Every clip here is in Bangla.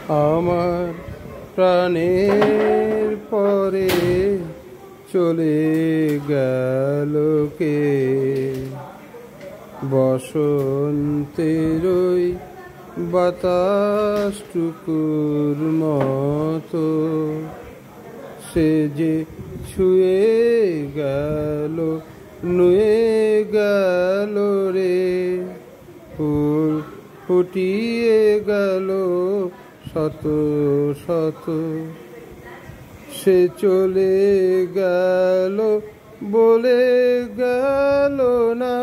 আমার প্রাণের পরে চলে গেল কে, বসন্তের ওই বাতাসটুকুর মতো সে যে ছুঁয়ে গেল, নুয়ে গেল রে, ফুল ফুটিয়ে গেল শত শত। সে চলে গেল বলে গেল না,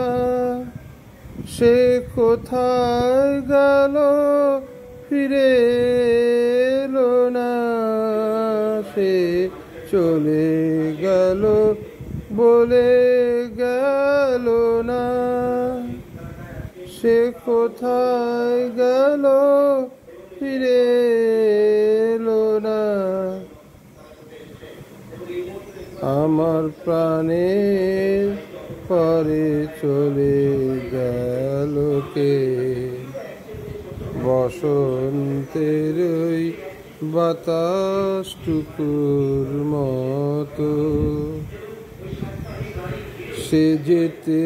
সে কোথায় গেল ফিরে এলো না। সে চলে গেল বলে গেল না, সে কোথায় গেল ফিরে এলো না। আমার প্রাণের পরে চলে গেল কে, বসন্তের ওই বাতাসটুকুর মতো সে যেতে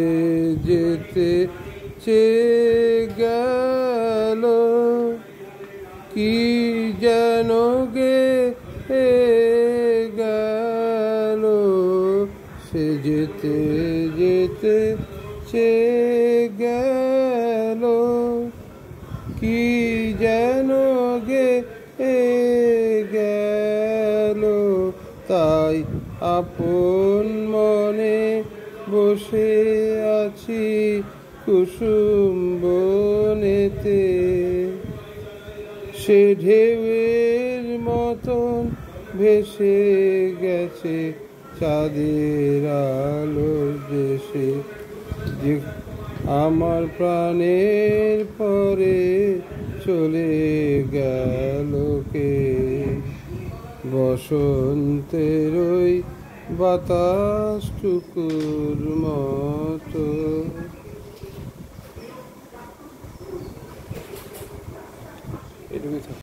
যেতে চেয়ে গেল, কি যেন গে গেল। সে যেতে যেতে চেয়ে গেল, কি যেন গে গেল। তাই আপন মনে বসে আছি কুসুম বনেতে, সে ঢেউয়ের মতন ভেসে গেছে চাঁদের আলোর দেশে। যে আমার প্রাণের পরে চলে গেল কে, বসন্তের ওই বাতাসটুকুর মতো। এটুকুই।